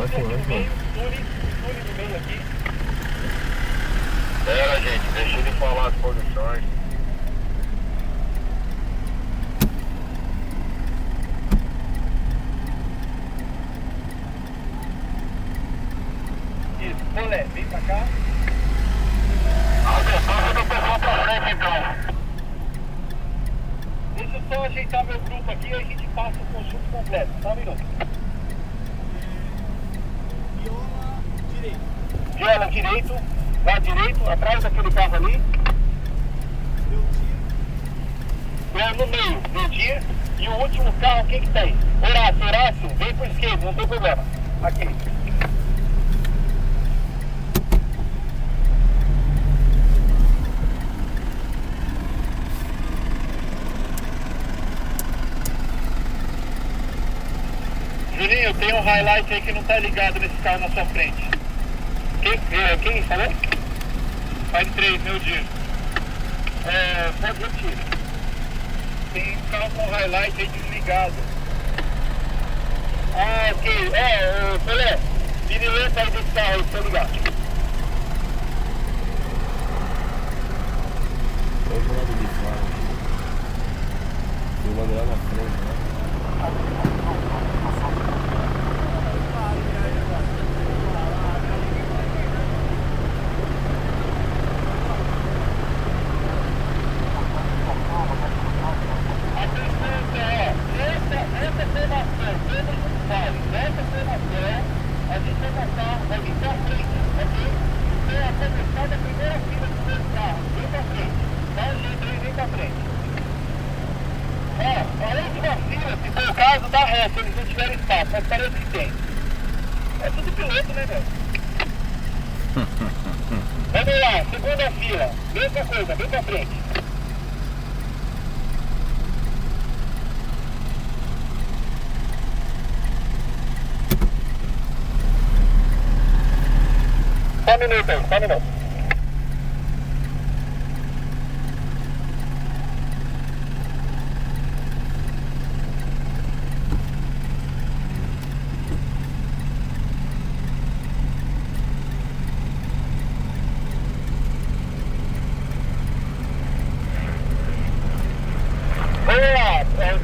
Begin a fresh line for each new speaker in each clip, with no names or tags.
ótimo.
Túnel no meio aqui.
Pera, gente, deixa ele falar as posições.
Isso, Polé, vem pra cá.
Passa do pessoal pra frente, então.
Deixa eu só ajeitar meu grupo aqui e a gente passa o conjunto completo. Só um minuto. Viola direito, lá direito, atrás daquele carro ali. No meio, Medir. E o último carro, quem que tem? Horácio, vem pro esquerdo, não tem problema. Aqui. Juninho, tem um highlight aí que não tá ligado nesse carro na sua frente. Quem falou? Faz 3, meu dia. Pode repetir. Tem um carro com highlight aí desligado. Ah, ok. Pelé, Pirilenta aí desse carro aí, pra eu ligar.
Vamos pro lado de fora. Filmando lá na frente, né?
Se eles não tiverem espaço, mas parece que tem. É tudo piloto, né, velho? Vamos lá, segunda fila. Mesma coisa, vem pra frente. Só um minuto aí, só um minuto.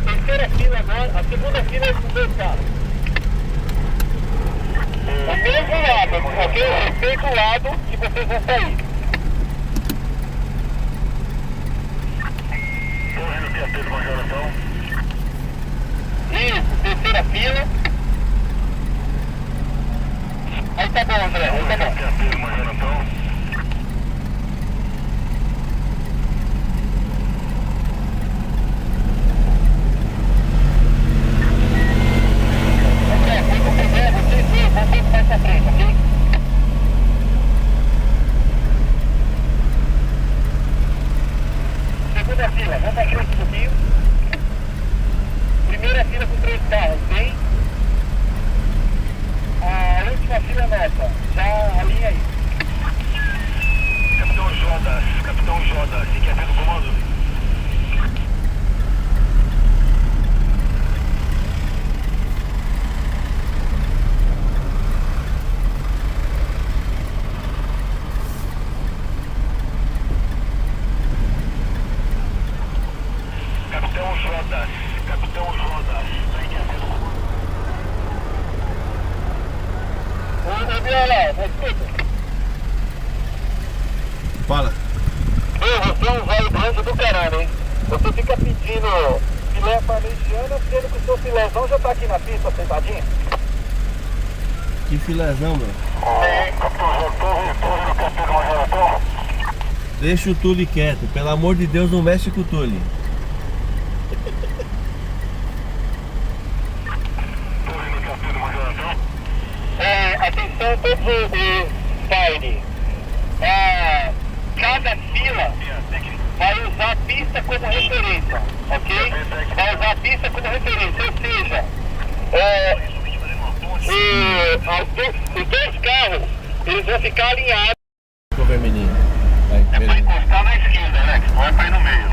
Terceira fila agora, a segunda fila é com dois carros. O mesmo lado, ok? Respeita o lado que vocês vão sair.
Torre no Pedro Major, então.
Isso, terceira fila. Aí tá bom, André, aí tá bom.
Pedro Major, então.
Segunda fila, vamos pra frente um pouquinho. Primeira fila com 3 carros, bem? A última fila nossa, já alinha aí.
Capitão Jodas, se quer ver no comando? Capitão Jodas, tem que ver no comando?
Ô, Viola, mas escuta.
Fala.
Você é um velho grande do caralho, hein? Você fica pedindo filé parmegiana, sendo que o seu filézão já tá aqui na pista, sentadinho?
Que filézão, meu.
Capitão Jodas, torre no Pedro Major, então.
Deixa o Tule quieto. Pelo amor de Deus, não mexe com o Tule.
Torre no Pedro Major, então.
Atenção todos os Fire. Cada fila vai usar a pista como referência, ok? Vai usar a pista como referência, ou seja, os dois carros, eles vão ficar alinhados.
Ficou vermelhinho. Vai,
É pra
vermelhinho.
encostar na esquerda, Alex, não é pra ir no meio.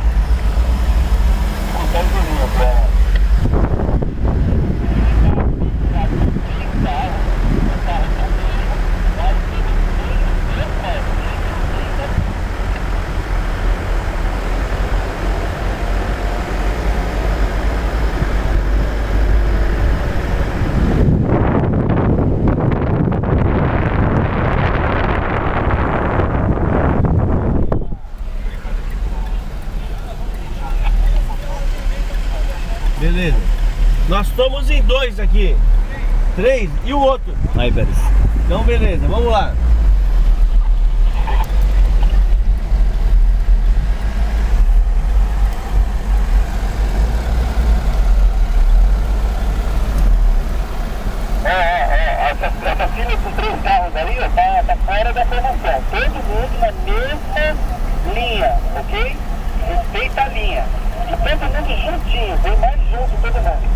Encostar o Juninho, pra...
Beleza. Nós estamos em 2 aqui. 3 e o outro.
Aí, Pérez.
Então beleza, vamos lá.
Essa fila com 3 carros ali, ó, tá fora da formação. Todo mundo na mesma linha, ok? Respeita a linha. E todo mundo juntinho, vem mais junto todo mundo.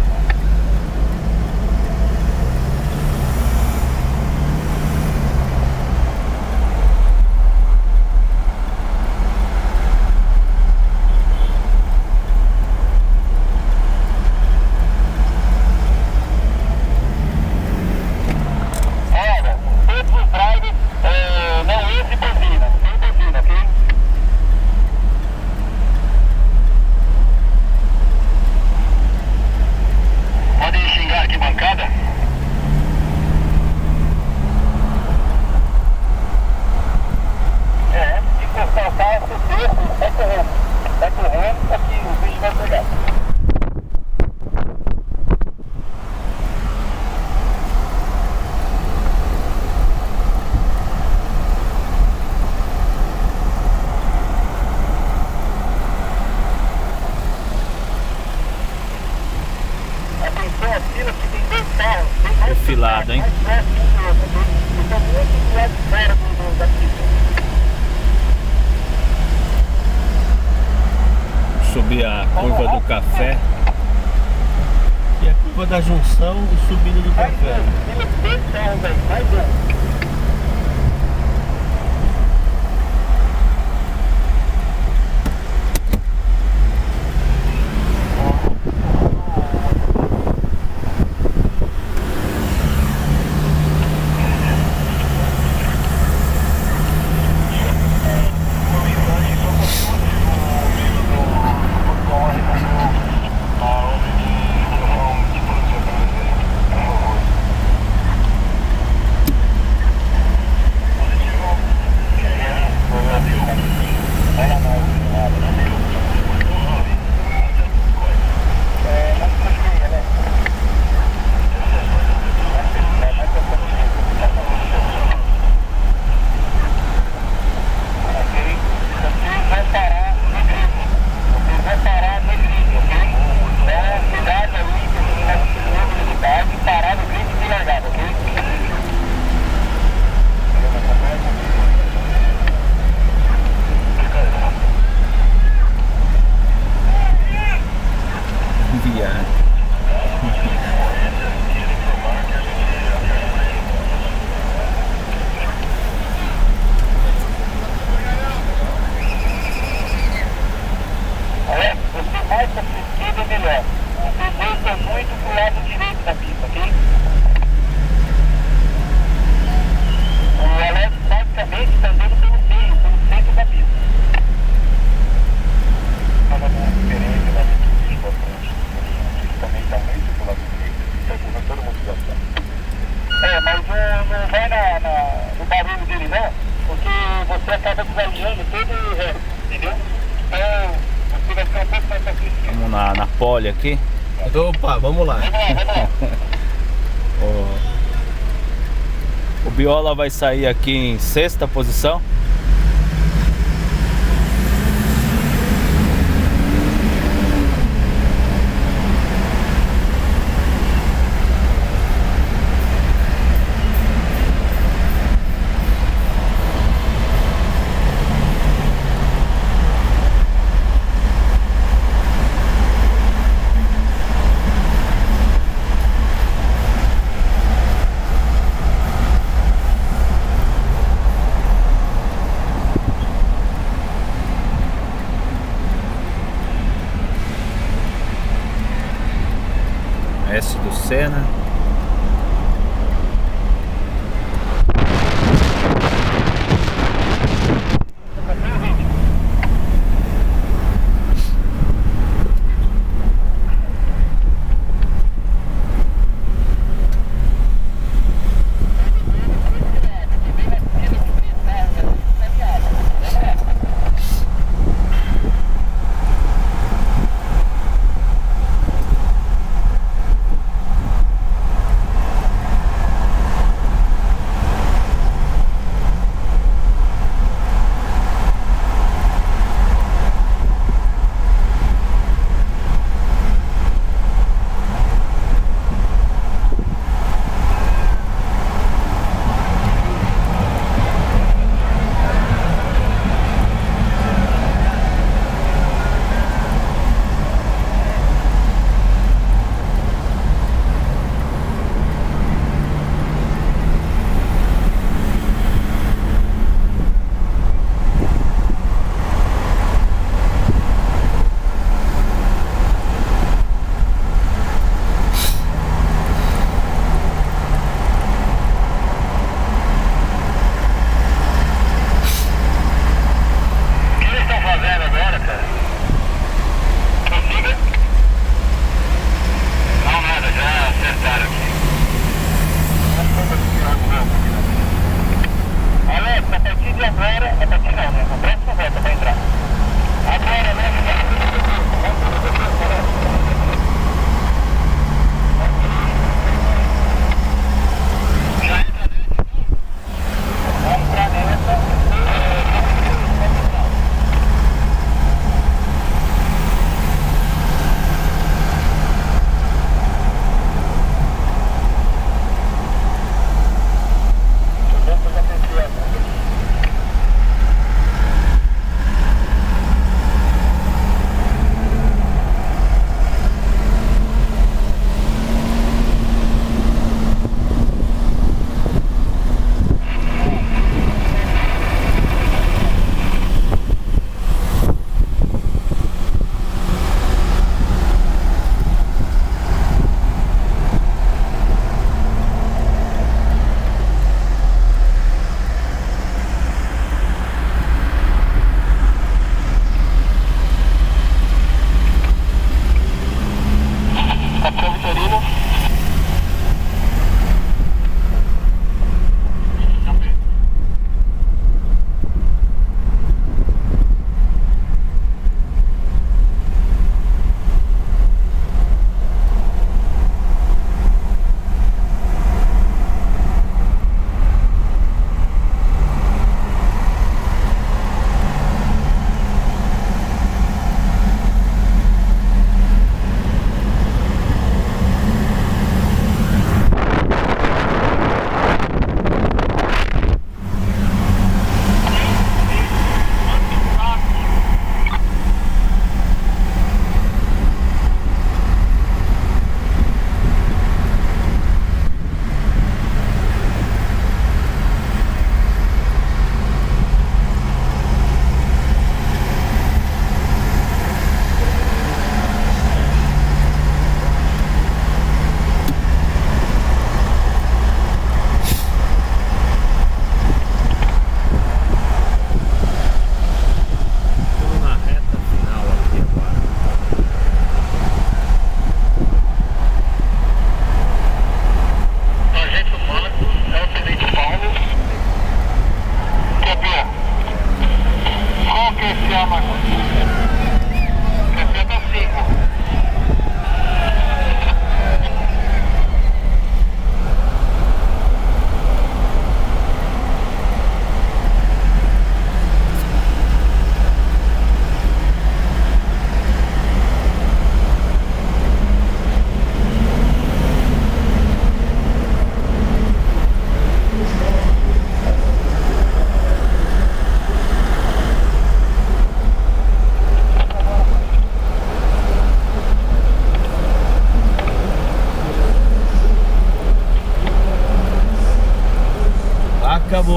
Perfilado, hein? Subir a curva do café.
E a curva da junção e subindo do café.
Vamos na pole aqui.
Opa, vamos lá.
O Biola vai sair aqui em 6ª posição. S do Senna.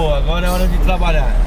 Acabou, agora é hora de trabalhar.